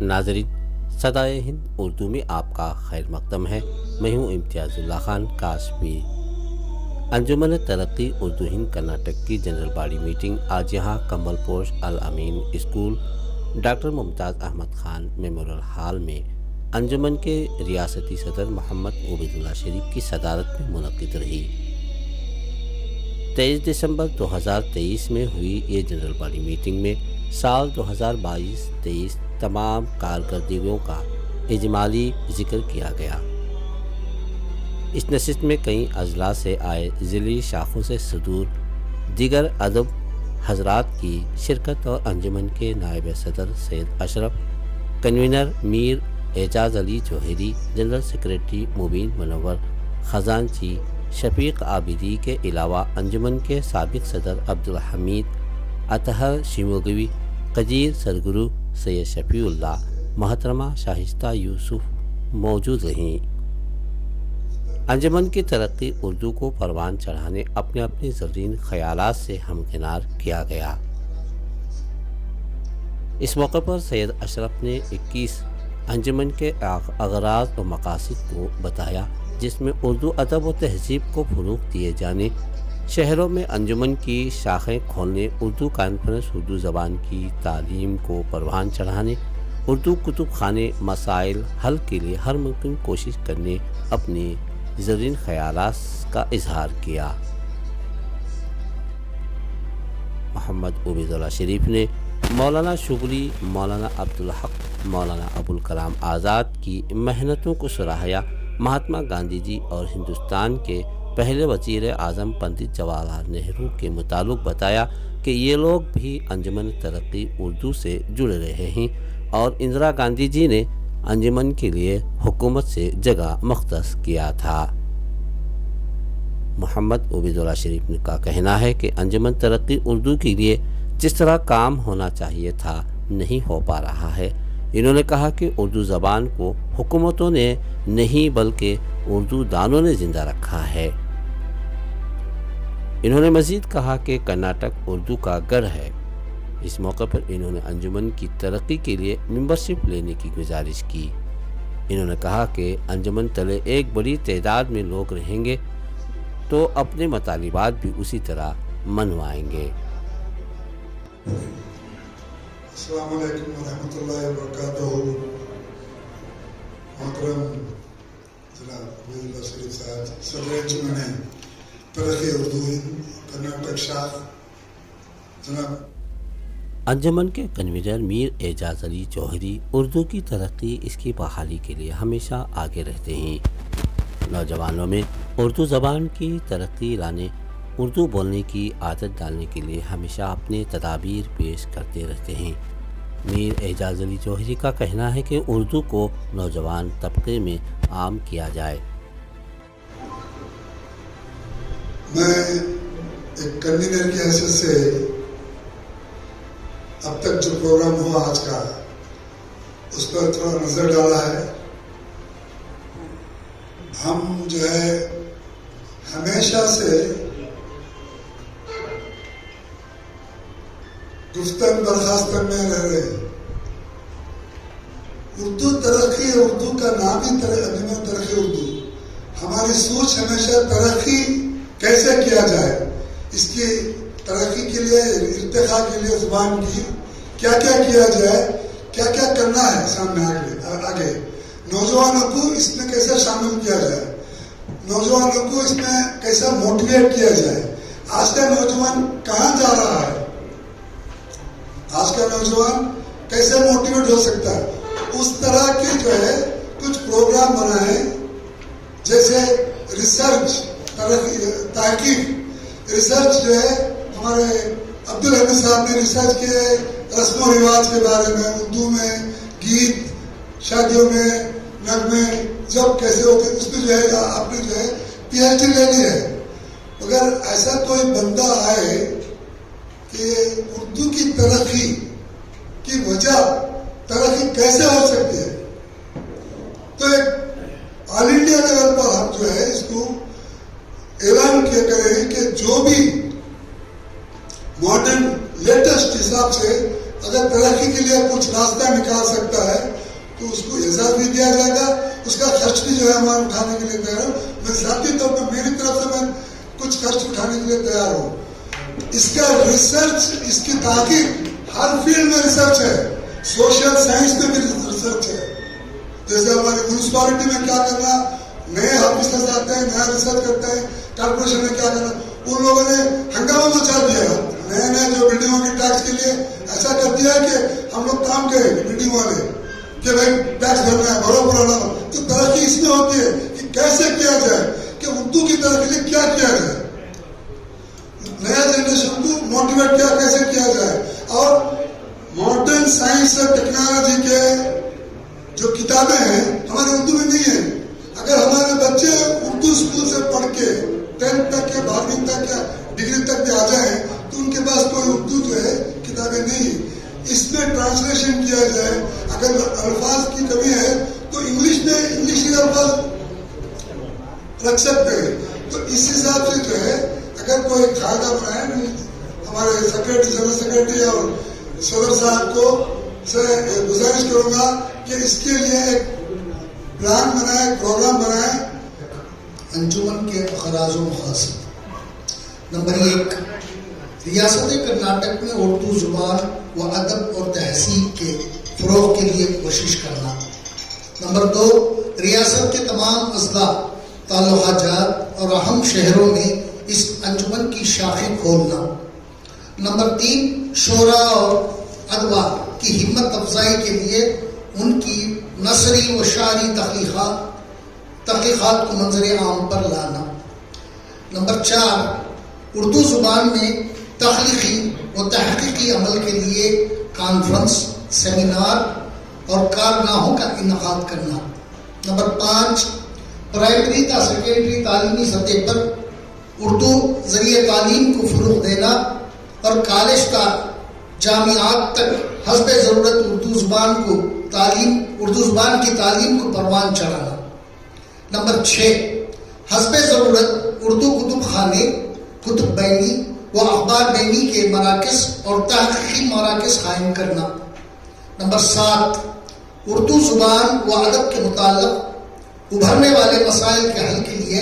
नाज़रीन, सदाए हिंद उर्दू में आपका खैर मकदम है। मैं हूँ इम्तियाज़ुल्लाह खान काशमी। अंजुमन तरक्की उर्दू हिंद कर्नाटक की जनरल बॉडी मीटिंग आज यहाँ Kamal Posh Al Ameen school doctor Mumtaz Ahmad Khan memorial hall में अंजुमन के रियासती सदर मोहम्मद उबैदुल्लाह शरीफ की सदारत में मुनक़िद रही। 23 दिसंबर 2023 में हुई ये जनरल बॉडी मीटिंग में साल 2022-23 तमाम कारकर्दगियों का इजमाली जिक्र किया गया। इस नशिस्त में कई अजला से आए ज़िली शाखों से सदूर दीगर अदब हजरात की शिरकत और अंजुमन के नायब सदर सैयद अशरफ, कन्वीनर मीर एजाज अली जौहरी, जनरल सेक्रेटरी मुबीन मुनव्वर, खजानची शफीक आबिदी के अलावा अंजुमन के साबिक सदर अब्दुल हमीद अतहर शिमोगवी, कजीर सरगुरु सैयद शफीउल्लाह, मोहतरमा शाहिस्ता यूसुफ मौजूद रहीं। अंजुमन की तरक्की उर्दू को परवान चढ़ाने अपने अपने ज़रीन ख्यालात से हमकिनार किया गया। इस मौके पर सैयद अशरफ ने 21 अंजुमन के अगराज और मकासद को बताया, जिसमें उर्दू अदब व तहज़ीब को फ़रोग़ दिए जाने, शहरों में अंजुमन की शाखें खोलने, उर्दू कॉन्फ्रेंस, उर्दू ज़बान की तालीम को परवान चढ़ाने, उर्दू कुतुब खाने मसाइल हल के लिए हर मुमकिन कोशिश करने अपने ज़रीन ख़यालात का इजहार किया। मोहम्मद उबैदुल्लाह शरीफ ने मौलाना शुगली, मौलाना अब्दुल हक, मौलाना अबुल कलाम आज़ाद की मेहनतों को सराहा। महात्मा गांधी जी और हिंदुस्तान के पहले वज़ीर आज़म पंडित जवाहरलाल नेहरू के मुतालिक बताया कि ये लोग भी अंजुमन तरक्की उर्दू से जुड़े रहे हैं और इंदिरा गांधी जी ने अंजुमन के लिए हुकूमत से जगह मख्तस किया था। मोहम्मद उबैदुल्लाह शरीफ का कहना है कि अंजुमन तरक्की उर्दू के लिए जिस तरह काम होना चाहिए था नहीं हो पा रहा है। इन्होंने कहा कि उर्दू ज़बान को हुकूमतों ने नहीं बल्कि उर्दू दानों ने ज़िंदा रखा है। इन्होंने मज़ीद कहा कि कर्नाटक उर्दू का गढ़ है। इस मौके पर इन्होंने अंजुमन की तरक्की के लिए मेंबरशिप लेने की गुजारिश की। इन्होंने कहा कि अंजुमन तले एक बड़ी तादाद में लोग रहेंगे तो अपने मतालिबात भी उसी तरह मनवाएंगे। अस्सलामु अलैकुम वरहमतुल्लाहि वबरकातुहू। मोहतरम जनाब उबैदुल्लाह शरीफ साहब, सदर अंजुमन तरक्की उर्दू कर्नाटक शाख, जनाब अंजुमन के कन्वीनर मीर एजाज अली जौहरी उर्दू की तरक्की, इसकी बहाली के लिए हमेशा आगे रहते हैं। नौजवानों में उर्दू ज़बान की तरक्की लाने, उर्दू बोलने की आदत डालने के लिए हमेशा अपने तदाबीर पेश करते रहते हैं। मीर एजाज अली जौहरी का कहना है कि उर्दू को नौजवान तबके में आम किया जाए। मैं एक कन्वीनर की हैसियत से अब तक जो प्रोग्राम हुआ आज का, उस पर थोड़ा नजर डाला है। हम जो है हमेशा से गुफ्तन बर्खास्तन में रह रहे हैं। उर्दू तरक्की, उर्दू का नाम ही अंजुमन तरक्की उर्दू। हमारी सोच हमेशा तरक्की कैसे किया जाए, इसकी तरक्की के लिए, इर्तिखा के लिए ज़ुबान की क्या क्या किया जाए, क्या क्या करना है सामने आगे नौजवानों को इसमें कैसे शामिल किया जाए, नौजवानों को इसमें कैसे मोटिवेट किया जाए। आज का नौजवान कहाँ जा रहा है, आज का नौजवान कैसे मोटिवेट हो सकता है, उस तरह के जो है कुछ प्रोग्राम बनाए, जैसे रिसर्च, तहकीक, रिसर्च जो है हमारे अब्दुल हमीद साहब ने रिसर्च किए रस्म रिवाज के बारे में, उर्दू में गीत, शादियों में नगमे जब कैसे होते, उसमें जो है आपने जो है PhD ले ली है। अगर ऐसा कोई बंदा आए कि उर्दू की तरक्की की वजह, तरक्की कैसे हो सकती है, तो एक ऑल इंडिया लेवल पर हम जो है इसको ऐलान किया करें कि जो भी मॉडर्न लेटेस्ट हिसाब से अगर तरक्की के लिए कुछ रास्ता निकाल کما سکتا ہے تو اس کو اعزاز بھی دیا جائے گا, اس کا خرچ بھی جو ہے ہمارا اٹھانے کے لیے تیار ہوں. میں ذاتی طور پر میری طرف سے میں کچھ خرچ اٹھانے کے لیے تیار ہوں. اس کا ریسرچ, اس کی تحقیق ہر فیلڈ میں ریسرچ ہے, سوشل سائنس میں بھی ریسرچ ہے. جیسے ہماری میونسپلٹی میں کیا کرنا, نئے آفیسرز آتے ہیں, نیا ریسرچ کرتے ہیں, کارپوریشن میں کیا کرنا, ان لوگوں نے ہنگامہ مچا دیا. نئے جو بلڈنگوں کے ٹیکس کے لیے ایسا کر دیا کہ ہم لوگ کام کریں بلڈنگ والے کہ بھائی ٹیکس بھرنا ہے, بھرو پرانا. تو ترقی اس میں ہوتی ہے کہ کیسے کیا جائے, کہ اردو کی ترقی لیے کیا کیا جائے, نیا جنریشن کو موٹیویٹ کیسے کیا جائے. اور ماڈرن سائنس اور ٹیکنالوجی کے جو کتابیں ہیں ہمارے اردو میں نہیں ہیں. اگر ہمارے بچے اردو اسکول سے پڑھ کے 10th تک یا 12ویں تک یا ڈگری تک بھی آ جائیں تو ان کے پاس کوئی اردو جو ہے کتابیں نہیں. اس میں ٹرانسلیشن کیا جائے. اگر الفاظ کی کمی ہے تو انگلش میں انگلش کے الفاظ رکھ سکتے ہیں. تو اس حساب سے جو ہے اگر کوئی قاعدہ بنائے, ہمارے سیکرٹری, جنرل سیکرٹری اور صدر صاحب کو سے گزارش کروں گا کہ اس کے لیے ایک پلان بنائے, پروگرام بنائے. انجمن کے اخراج و مقاصد. نمبر 1, ریاست کرناٹک میں اردو زبان و ادب اور تہذیب کے فروغ کے لیے کوشش کرنا. نمبر 2, ریاست کے تمام اضلاع, تعلقہ جات اور اہم شہروں میں اس انجمن کی شاخیں کھولنا. نمبر 3, شعراء اور ادبا کی ہمت افزائی کے لیے ان کی نثری و شعری تحقیقات کو منظر عام پر لانا. نمبر 4, اردو زبان میں تخلیقی و تحقیقی عمل کے لیے کانفرنس, سیمینار اور کارگاہوں کا انعقاد کرنا. نمبر 5, پرائمری تا سیکنڈری تعلیمی سطح پر اردو ذریعہ تعلیم کو فروغ دینا اور کالج تا جامعات تک حسب ضرورت اردو زبان کی تعلیم کو پروان چڑھانا. نمبر 6, حسب ضرورت اردو کتب خانے, کتب بینی و اخبار بینی کے مراکز اور تحقیقی مراکز قائم کرنا. نمبر 7, اردو زبان و ادب کے متعلق ابھرنے والے مسائل کے حل کے لیے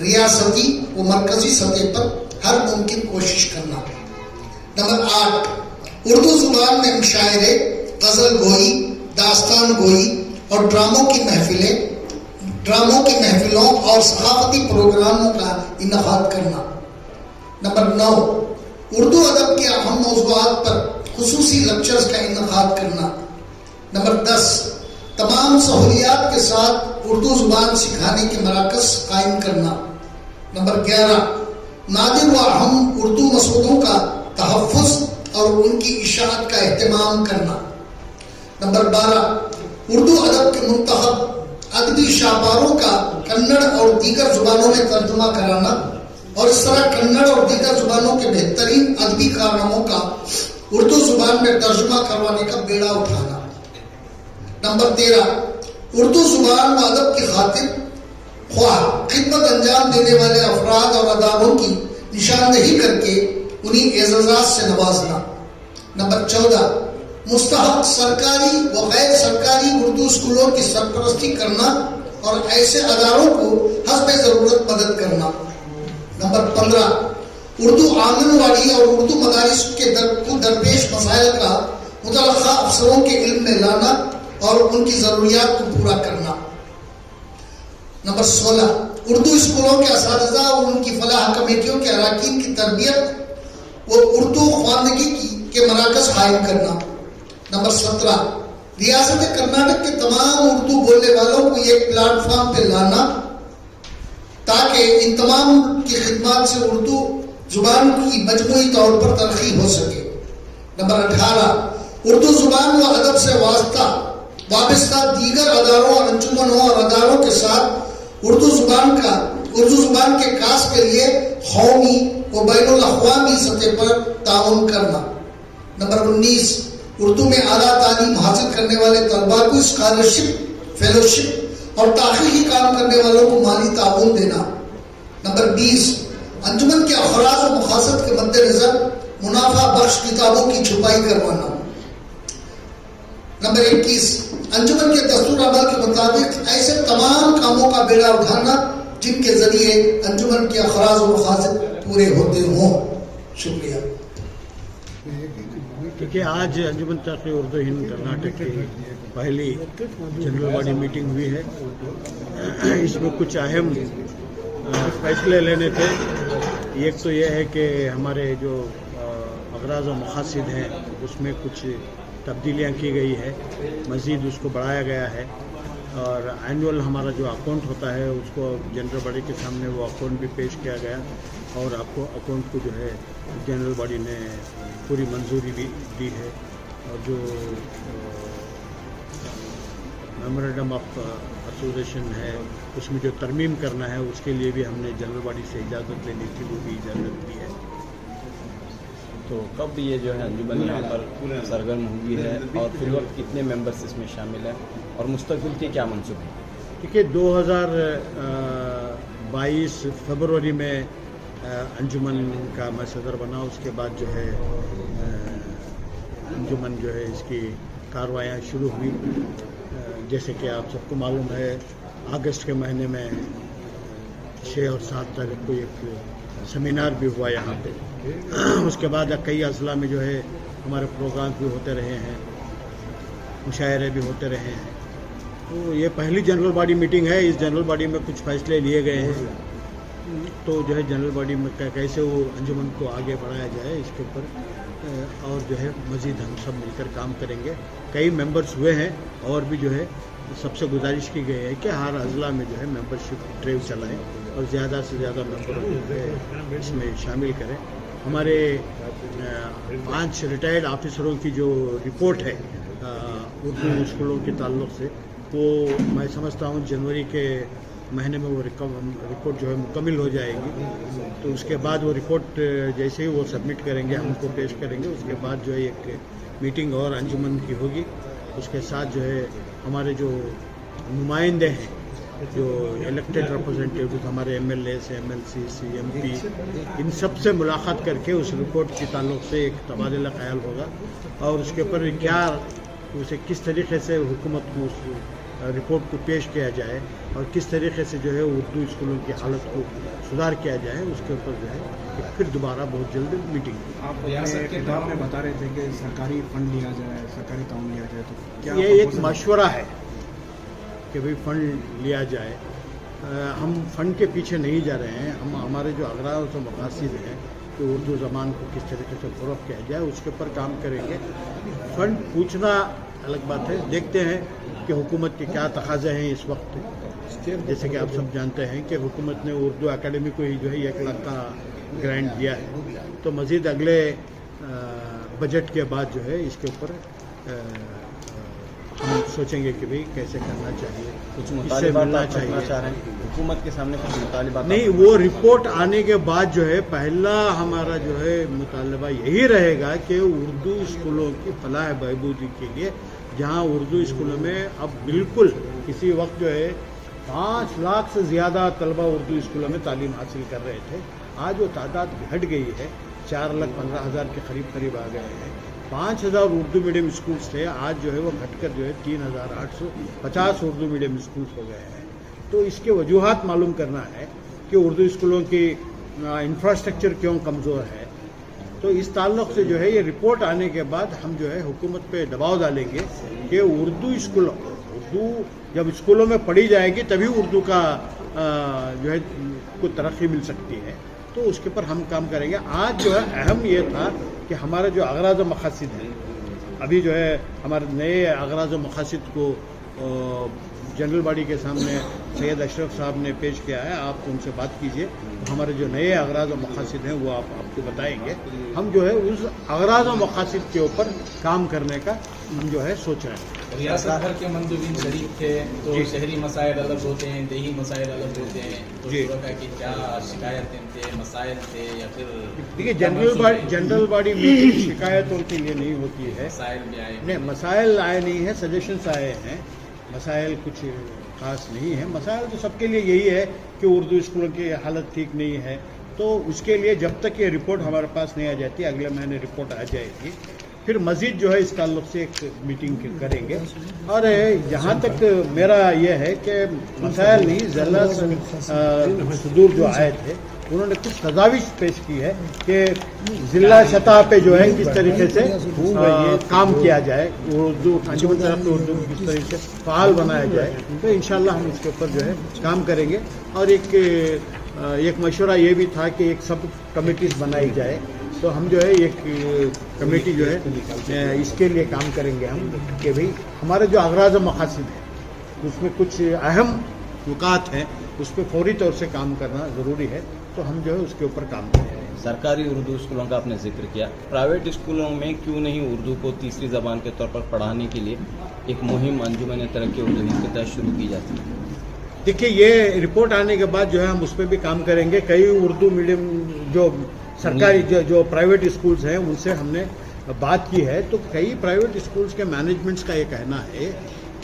ریاستی و مرکزی سطح پر ہر ممکن کوشش کرنا. نمبر 8, اردو زبان میں مشاعرے, غزل گوئی, داستان گوئی اور ڈراموں کی محفلوں اور ثقافتی پروگراموں کا انعقاد کرنا. نمبر 9, اردو ادب کے اہم موضوعات پر خصوصی لیکچرز کا انعقاد کرنا. نمبر 10, تمام سہولیات کے ساتھ اردو زبان سکھانے کے مراکز قائم کرنا. نمبر 11, نادر و اہم اردو مسودوں کا تحفظ اور ان کی اشاعت کا اہتمام کرنا. نمبر 12, اردو ادب کے منتخب ادبی شاہکاروں کا کنڑ اور دیگر زبانوں میں ترجمہ کرانا اور اس طرح کنڑ اور دیگر زبانوں کے بہترین ادبی کارناموں کا اردو زبان میں ترجمہ کروانے کا بیڑا اٹھانا. نمبر 13, اردو زبان و ادب کی خاطر خواہ خدمت انجام دینے والے افراد اور اداروں کی نشاندہی کر کے انہیں اعزازات سے نوازنا. نمبر 14, مستحق سرکاری و غیر سرکاری اردو اسکولوں کی سرپرستی کرنا اور ایسے اداروں کو حسب ضرورت مدد کرنا. نمبر 15, اردو آنگن واڑی اور اردو مدارس کے درپیش مسائل کا متعلقہ افسروں کے علم میں لانا اور ان کی ضروریات کو پورا کرنا. نمبر 16, اردو اسکولوں کے اساتذہ اور ان کی فلاح کمیٹیوں کے اراکین کی تربیت اور اردو خواندگی کے مراکز قائم کرنا. نمبر 17, ریاست کرناٹک کے تمام اردو بولنے والوں کو ایک پلیٹ فارم پہ لانا تاکہ ان تمام کی خدمات سے اردو زبان کی مجموعی طور پر ترقی ہو سکے. نمبر 18, اردو زبان و ادب سے وابستہ دیگر اداروں اور انجمنوں اور اداروں کے ساتھ اردو زبان کے کاس کے لیے قومی و بین الاقوامی سطح پر تعاون کرنا. نمبر 19, اردو میں اعلیٰ تعلیم حاصل کرنے والے طلباء کو اسکالرشپ, فیلوشپ اور تحقیقی کام کرنے والوں کو مالی تعاون دینا. نمبر 20, انجمن کے اخراج و مقاصد کے مد نظر منافع بخش کتابوں کی چھپائی کروانا. नंबर 21, अंजुमन के दस्तूर अमल के मुताबिक ऐसे तमाम कामों का बेड़ा उठाना जिनके जरिए अंजुमन के अखराज और मकासद पूरे होते हों। शुक्रिया। क्योंकि आज अंजुमन तरक्की उर्दू हिंद कर्नाटक की पहली जनरल बॉडी मीटिंग हुई है। इसमें कुछ अहम फैसले लेने थे। एक तो ये है कि हमारे जो अगराज और मकासद हैं उसमें कुछ तब्दीलियाँ की गई है, मज़ीद उसको बढ़ाया गया है, और एनुअल हमारा जो अकाउंट होता है उसको जनरल बॉडी के सामने वो अकाउंट भी पेश किया गया, और आपको अकाउंट को जो है जनरल बॉडी ने पूरी मंजूरी भी दी है। और जो मेमोरेंडम ऑफ एसोसिएशन है उसमें जो तरमीम करना है उसके लिए भी हमने जनरल बॉडी से इजाज़त लेनी थी, वो भी इजाज़त दी है। तो कब ये जो है अंजुमन यहाँ पर सरगर्म हुई है और फिर वक्त कितने मेंबर्स इसमें शामिल हैं और मुस्तकबिल के क्या मंसूबे हैं? देखिए 2022 फरवरी में अंजुमन का मैं सदर बना। उसके बाद जो है अंजुमन जो है इसकी कार्रवाइयाँ शुरू हुई। जैसे कि आप सबको मालूम है अगस्त के महीने में 6 और 7 तारीख को एक सेमिनार भी हुआ यहाँ पे। उसके बाद कई अजला में जो है हमारे प्रोग्राम भी होते रहे हैं, मुशायरे भी होते रहे हैं। तो ये पहली जनरल बॉडी मीटिंग है। इस जनरल बॉडी में कुछ फैसले लिए गए हैं। तो जो है जनरल बॉडी में कैसे वो अंजुमन को आगे बढ़ाया जाए इसके ऊपर और जो है मज़ीद हम सब मिलकर काम करेंगे। कई मेंबर्स हुए हैं और भी जो है सबसे गुजारिश की गई है कि हर अजला में जो है मेंबरशिप ड्राइव चलाएं और ज़्यादा से ज़्यादा मेंबरों को इसमें शामिल करें। हमारे 5 रिटायर्ड ऑफिसरों की जो रिपोर्ट है उर्दू स्कूलों के ताल्लुक़ से, वो मैं समझता हूँ जनवरी के महीने में वो रिपोर्ट जो है मुकम्मल हो जाएगी। तो उसके बाद वो रिपोर्ट जैसे ही वो सबमिट करेंगे हमको पेश करेंगे। उसके बाद जो है एक मीटिंग और अंजुमन की होगी। उसके साथ जो है हमारे जो नुमाइंदे हैं, जो इलेक्टेड रिप्रेजेंटेटिव हमारे MLAs, MLCs, MP, इन सब से मुलाकात करके उस रिपोर्ट के ताल्लुक़ से एक तबादला ख्याल होगा और उसके ऊपर क्या उसे किस तरीके से हुकूमत को उस रिपोर्ट को पेश किया जाए और किस तरीके से जो है उर्दू स्कूलों की हालत को सुधार किया जाए, उसके ऊपर जो है फिर दोबारा बहुत जल्द मीटिंग। आप किताब में बता रहे थे कि सरकारी फंड लिया जाए, सरकारी काम लिया जाए, तो क्या ये एक मशवरा है कि भाई फ़ंड लिया जाए। हम फ़ंड के पीछे नहीं जा रहे हैं। हम हमारे जो अगराज और मकासद हैं कि उर्दू ज़बान को किस तरीके से फ़रोग़ किया जाए उसके ऊपर काम करेंगे। फ़ंड पूछना अलग बात है। देखते हैं कि हुकूमत के क्या तकाज़े हैं इस वक्त। जैसे कि आप सब जानते हैं कि हुकूमत ने उर्दू अकेडमी को ही जो है 1 लाख का ग्रांट दिया है। तो मज़ीद अगले बजट के बाद जो है इसके ऊपर हम सोचेंगे कि भाई कैसे करना चाहिए, कुछ इससे मुतालिबात मिलना आप रखना चाहिए। चाह रहे हैं हुकूमत के सामने कुछ मुतालिबात? नहीं, वो रिपोर्ट आने के बाद जो है पहला हमारा जो है मुतालबा यही रहेगा कि उर्दू स्कूलों की फलाह बहबूदी के लिए, जहां उर्दू स्कूलों में अब बिल्कुल किसी वक्त जो है 5 लाख से ज़्यादा तलबा उर्दू स्कूलों में तालीम हासिल कर रहे थे। आज वो तादाद घट गई है, 4,15,000 के करीब आ गए हैं। 5,000 उर्दू मीडियम स्कूल्स थे, आज जो है वो घटकर जो है 3,850 उर्दू मीडियम स्कूल्स हो गए हैं। तो इसके वजूहात मालूम करना है कि उर्दू स्कूलों की इंफ्रास्ट्रक्चर क्यों कमज़ोर है। तो इस ताल्लुक़ से जो है ये रिपोर्ट आने के बाद हम जो है हुकूमत पे दबाव डालेंगे कि उर्दू जब स्कूलों में पढ़ी जाएगी तभी उर्दू का जो है को तरक्की मिल सकती है। तो उसके ऊपर हम काम करेंगे। आज जो है अहम ये था कि हमारा जो अगराज और मकासद है, अभी जो है हमारे नए अगराज और मकासद को जनरल बॉडी के सामने सैयद अशरफ साहब ने पेश किया है। आप उनसे बात कीजिए, तो हमारे जो नए अगराज और मकासद हैं वो आपको बताएंगे। हम जो है उस अगराज और मकासद के ऊपर काम करने का हम जो है सोच रहे हैं। रियासत भर के मंदूबीन शरीक थे, तो शहरी मसाइल अलग होते हैं, देही मसाइल अलग होते हैं, तो शुरा की क्या शिकायतें थे, मसाइल थे, या फिर देखिए जनरल बॉडी मीटिंग शिकायतों के लिए नहीं होती है। मसाइल भी आए नहीं, मसाइल आए नहीं है, सजेशंस आए हैं। मसाइल कुछ खास नहीं है। मसाइल तो सबके लिए यही है कि उर्दू स्कूलों की हालत ठीक नहीं है। तो उसके लिए जब तक ये रिपोर्ट हमारे पास नहीं आ जाती, अगले महीने रिपोर्ट आ जाएगी, फिर मज़ीद जो है इस ताल्लुक से एक मीटिंग करेंगे। और यहाँ तक मेरा ये है कि मसाइल नहीं, ज़िला सदूर जो आए थे उन्होंने कुछ तजावीज़ पेश की है कि ज़िला सतह पे जो है किस तरीके से काम किया जाए, उर्दू अंजुमन तरक्की उर्दू किस तरीके से फ़ाल बनाया जाए। तो इंशाअल्लाह हम इसके ऊपर जो है काम करेंगे। और एक मशवरा ये भी था कि एक सब कमेटीज़ बनाई जाए, तो हम जो है एक कमेटी जो है इसके लिए काम करेंगे हम कि भाई हमारे जो अगराज़ व मक़ासिद है उसमें कुछ अहम नुकात हैं, उस पर फौरी तौर से काम करना ज़रूरी है, तो हम जो है उसके ऊपर काम करेंगे। सरकारी उर्दू स्कूलों का आपने जिक्र किया, प्राइवेट स्कूलों में क्यों नहीं उर्दू को तीसरी ज़बान के तौर पर पढ़ाने के लिए एक मुहिम अंजुमन तरक्की उर्दू हिंद के तहत शुरू की जाती है? देखिए, ये रिपोर्ट आने के बाद जो है हम उस पर भी काम करेंगे। कई उर्दू मीडियम जो सरकारी जो प्राइवेट स्कूल्स हैं उनसे हमने बात की है, तो कई प्राइवेट स्कूल्स के मैनेजमेंट्स का ये कहना है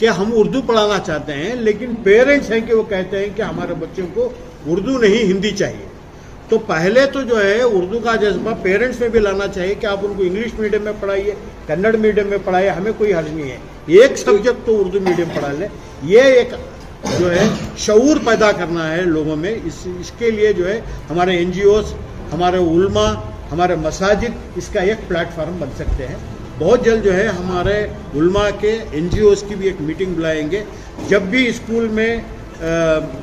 कि हम उर्दू पढ़ाना चाहते हैं, लेकिन पेरेंट्स हैं कि वो कहते हैं कि हमारे बच्चों को उर्दू नहीं हिंदी चाहिए। तो पहले तो जो है उर्दू का जज्बा पेरेंट्स में भी लाना चाहिए कि आप उनको इंग्लिश मीडियम में पढ़ाइए, कन्नड़ मीडियम में पढ़ाइए, हमें कोई हर्ज नहीं है, एक सब्जेक्ट तो उर्दू मीडियम पढ़ा ले। ये एक जो है शऊर पैदा करना है लोगों में। इसके लिए जो है हमारे NGOs, हमारे उलमा, हमारे मसाजिद इसका एक प्लेटफार्म बन सकते हैं। बहुत जल्द जो है हमारे उलमा के NGOs की भी एक मीटिंग बुलाएंगे। जब भी स्कूल में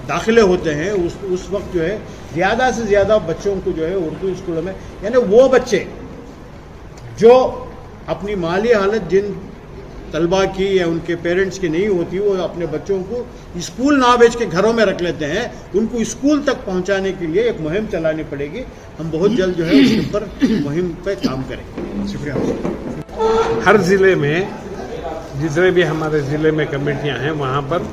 दाखिले होते हैं उस वक्त जो है ज़्यादा से ज़्यादा बच्चों को जो है उर्दू स्कूलों में, यानी वो बच्चे जो अपनी माली हालत जिन तलबा की या उनके पेरेंट्स की नहीं होती, वो अपने बच्चों को स्कूल ना भेज के घरों में रख लेते हैं, उनको स्कूल तक पहुंचाने के लिए एक मुहिम चलानी पड़ेगी। हम बहुत जल्द जो है उसके ऊपर मुहिम पे काम करेंगे। शुक्रिया। हर ज़िले में जितने भी हमारे ज़िले में कमेटियां हैं वहाँ पर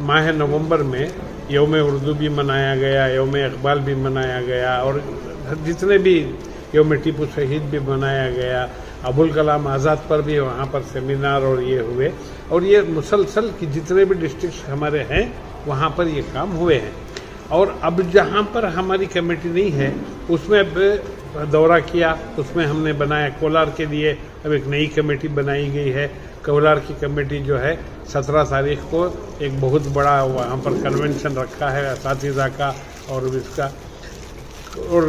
माह नवंबर में यौम उर्दू भी मनाया गया, यौम इकबाल भी मनाया गया, और जितने भी यौम टीपू शहीद भी मनाया गया, अबुल कलाम आज़ाद पर भी वहाँ पर सेमिनार और ये हुए, और ये मुसलसल कि जितने भी डिस्ट्रिक्ट हमारे हैं वहाँ पर ये काम हुए हैं। और अब जहाँ पर हमारी कमेटी नहीं है उसमें दौरा किया, उसमें हमने बनाया कोलार के लिए अब एक नई कमेटी बनाई गई है। कोलार की कमेटी जो है 17 तारीख को एक बहुत बड़ा वहाँ पर कन्वेंशन रखा है असातिज़ा का और इसका, और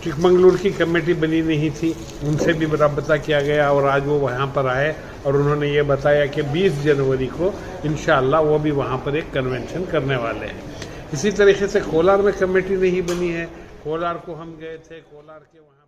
चिकमंगलूर की कमेटी बनी नहीं थी, उनसे भी रब्ता किया गया और आज वो वहाँ पर आए और उन्होंने ये बताया कि 20 जनवरी को इंशाअल्लाह वो भी वहाँ पर एक कन्वेंशन करने वाले हैं। इसी तरीके से कोलार में कमेटी नहीं बनी है, कोलार को हम गए थे, कोलार के वहाँ